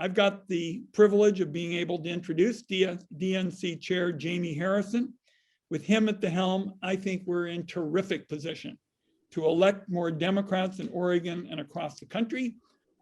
I've got the privilege of being able to introduce DNC Chair Jaime Harrison. With him at the helm, I think we're in terrific position to elect more Democrats in Oregon and across the country.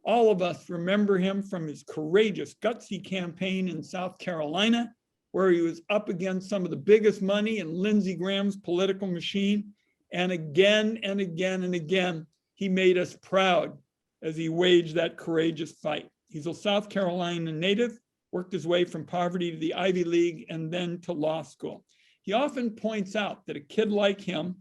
All of us remember him from his courageous, gutsy campaign in South Carolina, where he was up against some of the biggest money in Lindsey Graham's political machine. And again and again and again, he made us proud as he waged that courageous fight. He's a South Carolina native, worked his way from poverty to the Ivy League and then to law school. He often points out that a kid like him,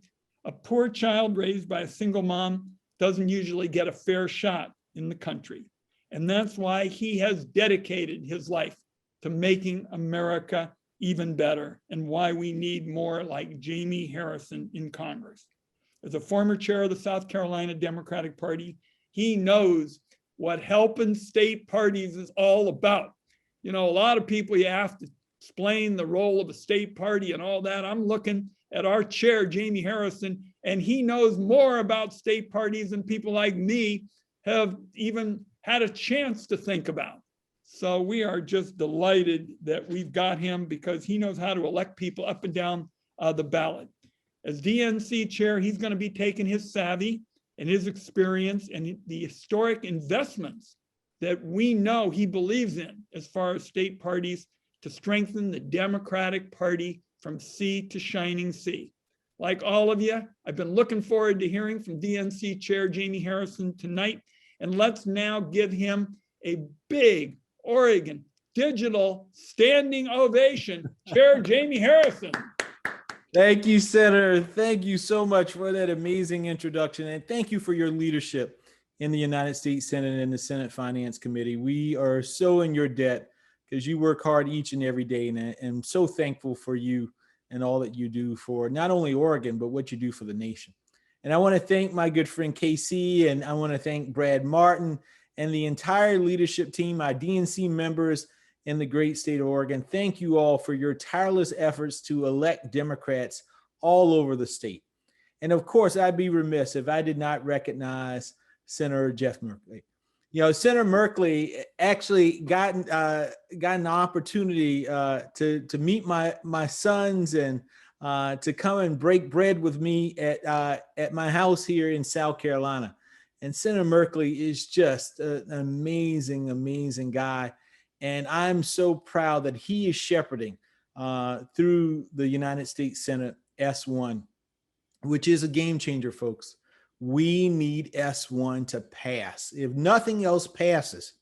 a poor child raised by a single mom, doesn't usually get a fair shot in the country. And that's why he has dedicated his life to making America even better, and why we need more like Jaime Harrison in Congress. As a former chair of the South Carolina Democratic Party, he knows what helping state parties is all about. You know, a lot of people, you have to explain the role of a state party and all that. I'm looking at our chair, Jaime Harrison, and he knows more about state parties than people like me have even had a chance to think about. So we are just delighted that we've got him, because he knows how to elect people up and down the ballot. As DNC chair, he's going to be taking his savvy and his experience and the historic investments that we know he believes in as far as state parties to strengthen the Democratic Party from sea to shining sea. Like all of you, I've been looking forward to hearing from DNC Chair Jaime Harrison tonight. And let's now give him a big Oregon digital standing ovation. Chair Jaime Harrison. Thank you, Senator. Thank you so much for that amazing introduction. And thank you for your leadership in the United States Senate and the Senate Finance Committee. We are so in your debt because you work hard each and every day. And I'm so thankful for you and all that you do for not only Oregon, but what you do for the nation. And I want to thank my good friend Casey, and I want to thank Brad Martin and the entire leadership team, my DNC members in the great state of Oregon. Thank you all for your tireless efforts to elect Democrats all over the state. And of course, I'd be remiss if I did not recognize Senator Jeff Merkley. You know, Senator Merkley actually got an opportunity to meet my sons and to come and break bread with me at my house here in South Carolina. And Senator Merkley is just an amazing, amazing guy. And I'm so proud that he is shepherding through the United States Senate S1, which is a game changer, folks. We need S1 to pass. If nothing else passes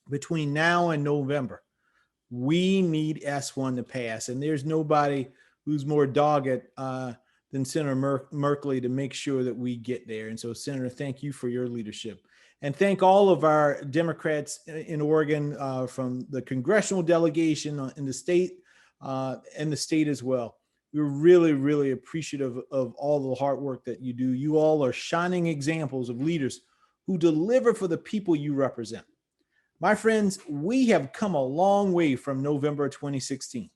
between now and November, we need S1 to pass. And there's nobody who's more dogged than Senator Merkley to make sure that we get there. And so, Senator, thank you for your leadership. And thank all of our Democrats in Oregon from the congressional delegation in the state and the state as well. We're really, really appreciative of all the hard work that you do. You all are shining examples of leaders who deliver for the people you represent. My friends, we have come a long way from November 2016,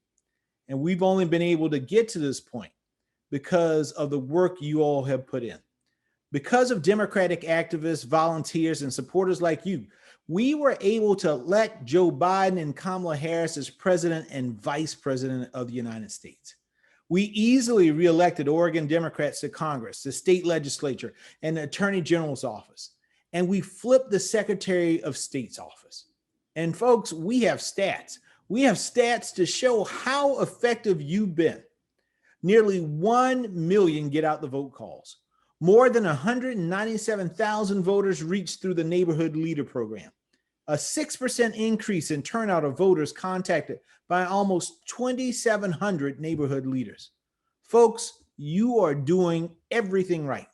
and we've only been able to get to this point because of the work you all have put in. Because of Democratic activists, volunteers, and supporters like you, we were able to elect Joe Biden and Kamala Harris as president and vice president of the United States. We easily reelected Oregon Democrats to Congress, the state legislature, and the Attorney General's office. And we flipped the Secretary of State's office. And folks, we have stats. We have stats to show how effective you've been. Nearly 1 million get out the vote calls. More than 197,000 voters reached through the Neighborhood Leader Program. A 6% increase in turnout of voters contacted by almost 2,700 neighborhood leaders. Folks, you are doing everything right.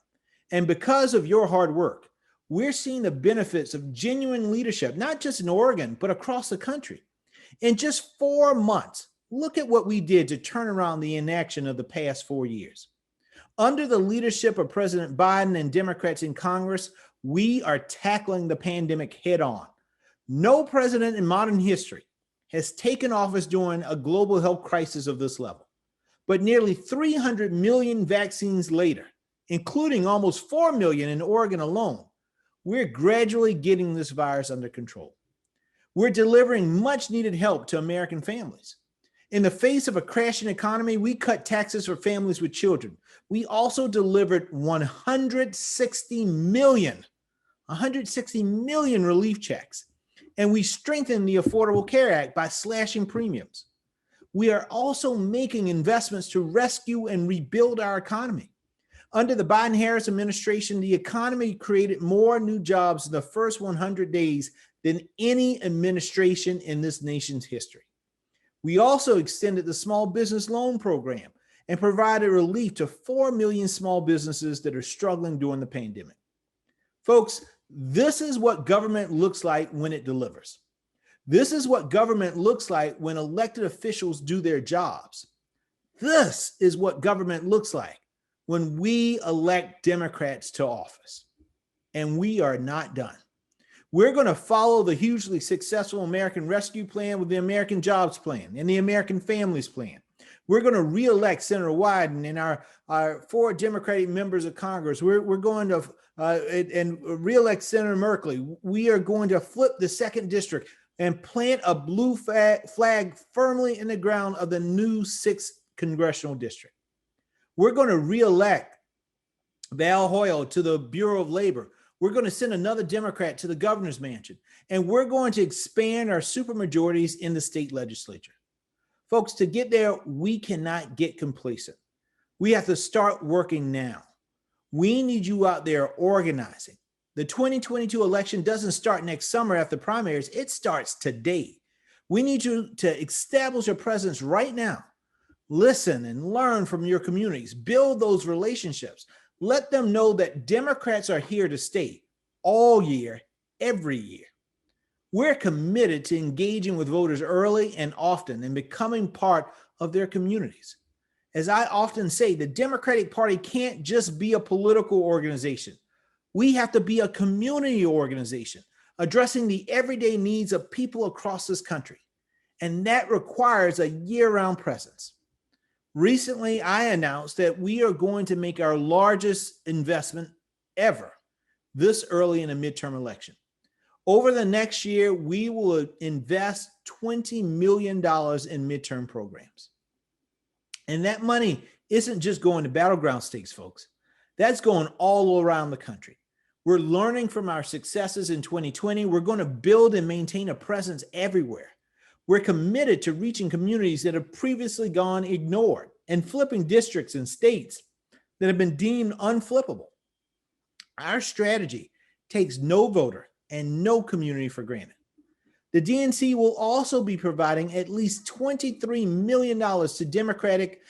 And because of your hard work, we're seeing the benefits of genuine leadership, not just in Oregon, but across the country. In just 4 months, look at what we did to turn around the inaction of the past 4 years. Under the leadership of President Biden and Democrats in Congress, we are tackling the pandemic head on. No president in modern history has taken office during a global health crisis of this level. But nearly 300 million vaccines later, including almost 4 million in Oregon alone, we're gradually getting this virus under control. We're delivering much needed help to American families. In the face of a crashing economy, we cut taxes for families with children. We also delivered 160 million relief checks. And we strengthened the Affordable Care Act by slashing premiums. We are also making investments to rescue and rebuild our economy. Under the Biden-Harris administration, the economy created more new jobs in the first 100 days than any administration in this nation's history. We also extended the small business loan program and provided relief to 4 million small businesses that are struggling during the pandemic. Folks, this is what government looks like when it delivers. This is what government looks like when elected officials do their jobs. This is what government looks like when we elect Democrats to office. And we are not done. We're going to follow the hugely successful American Rescue Plan with the American Jobs Plan and the American Families Plan. We're going to re-elect Senator Wyden and our 4 Democratic members of Congress. We're going to and re-elect Senator Merkley. We are going to flip the 2nd District and plant a blue flag firmly in the ground of the new 6th Congressional District. We're going to re-elect Val Hoyle to the Bureau of Labor. We're going to send another Democrat to the governor's mansion, and we're going to expand our supermajorities in the state legislature. Folks, to get there, we cannot get complacent. We have to start working now. We need you out there organizing. The 2022 election doesn't start next summer after primaries. It starts today. We need you to establish a presence right now. Listen and learn from your communities. Build those relationships. Let them know that Democrats are here to stay all year, every year. We're committed to engaging with voters early and often and becoming part of their communities. As I often say, the Democratic Party can't just be a political organization. We have to be a community organization, addressing the everyday needs of people across this country. And that requires a year-round presence. Recently, I announced that we are going to make our largest investment ever this early in a midterm election. Over the next year, we will invest $20 million in midterm programs. And that money isn't just going to battleground states, folks. That's going all around the country. We're learning from our successes in 2020. We're going to build and maintain a presence everywhere. We're committed to reaching communities that have previously gone ignored and flipping districts and states that have been deemed unflippable. Our strategy takes no voter and no community for granted. The DNC will also be providing at least $23 million to Democratic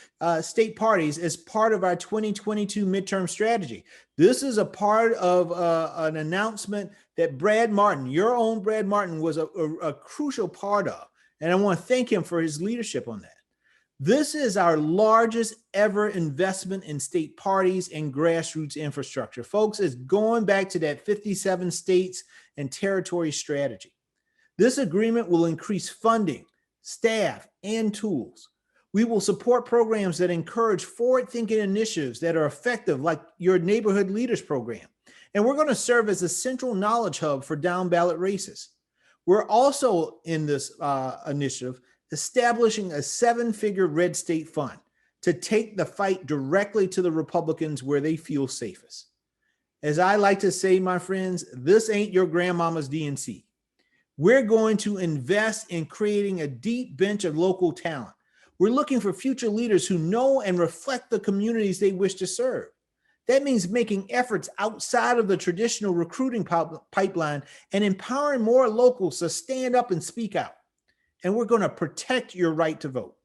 state parties as part of our 2022 midterm strategy. This is a part of an announcement that Brad Martin, your own Brad Martin, was a crucial part of. And I want to thank him for his leadership on that. This is our largest ever investment in state parties and grassroots infrastructure. Folks, it's going back to that 57 states and territory strategy. This agreement will increase funding, staff, and tools. We will support programs that encourage forward-thinking initiatives that are effective, like your Neighborhood Leaders Program. And we're going to serve as a central knowledge hub for down-ballot races. We're also in this initiative establishing a 7-figure red state fund to take the fight directly to the Republicans where they feel safest. As I like to say, my friends, this ain't your grandmama's DNC. We're going to invest in creating a deep bench of local talent. We're looking for future leaders who know and reflect the communities they wish to serve. That means making efforts outside of the traditional recruiting pipeline and empowering more locals to stand up and speak out. And we're going to protect your right to vote.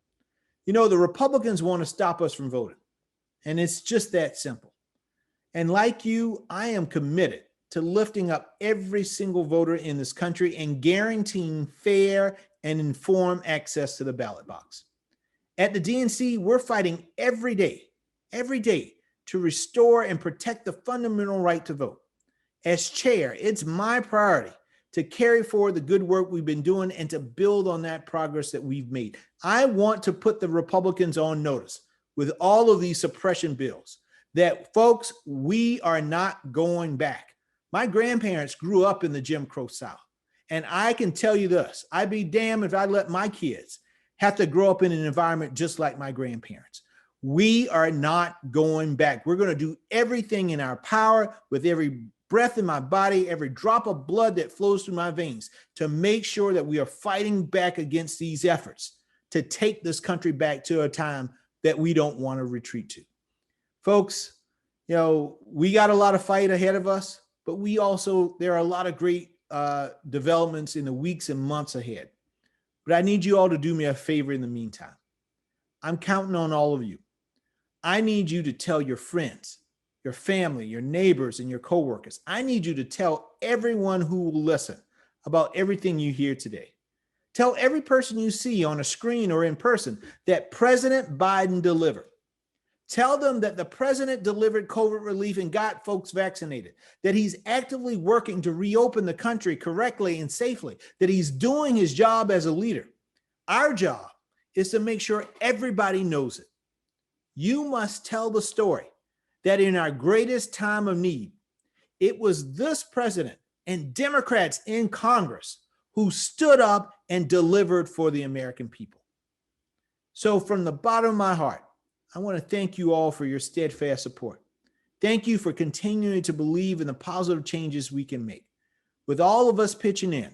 You know, the Republicans want to stop us from voting, and it's just that simple. And like you, I am committed to lifting up every single voter in this country and guaranteeing fair and informed access to the ballot box. At the DNC, we're fighting every day to restore and protect the fundamental right to vote. As chair, it's my priority to carry forward the good work we've been doing and to build on that progress that we've made. I want to put the Republicans on notice with all of these suppression bills that, folks, we are not going back. My grandparents grew up in the Jim Crow South, And I can tell you this, I'd be damned if I let my kids have to grow up in an environment just like my grandparents. We are not going back. We're going to do everything in our power with every breath in my body, every drop of blood that flows through my veins to make sure that we are fighting back against these efforts to take this country back to a time that we don't want to retreat to. Folks, we got a lot of fight ahead of us, but there are a lot of great developments in the weeks and months ahead. But I need you all to do me a favor in the meantime. I'm counting on all of you. I need you to tell your friends, your family, your neighbors, and your coworkers. I need you to tell everyone who will listen about everything you hear today. Tell every person you see on a screen or in person that President Biden delivered. Tell them that the president delivered COVID relief and got folks vaccinated, that he's actively working to reopen the country correctly and safely, that he's doing his job as a leader. Our job is to make sure everybody knows it. You must tell the story that in our greatest time of need, it was this president and Democrats in Congress who stood up and delivered for the American people. So from the bottom of my heart, I want to thank you all for your steadfast support. Thank you for continuing to believe in the positive changes we can make. With all of us pitching in,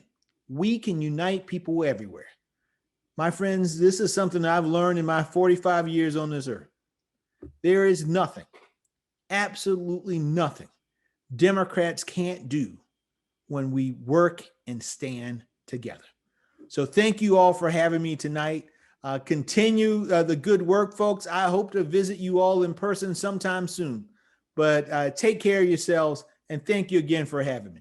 we can unite people everywhere. My friends, this is something I've learned in my 45 years on this earth. There is nothing, absolutely nothing, Democrats can't do when we work and stand together. So thank you all for having me tonight. Continue the good work, folks. I hope to visit you all in person sometime soon. But take care of yourselves, and thank you again for having me.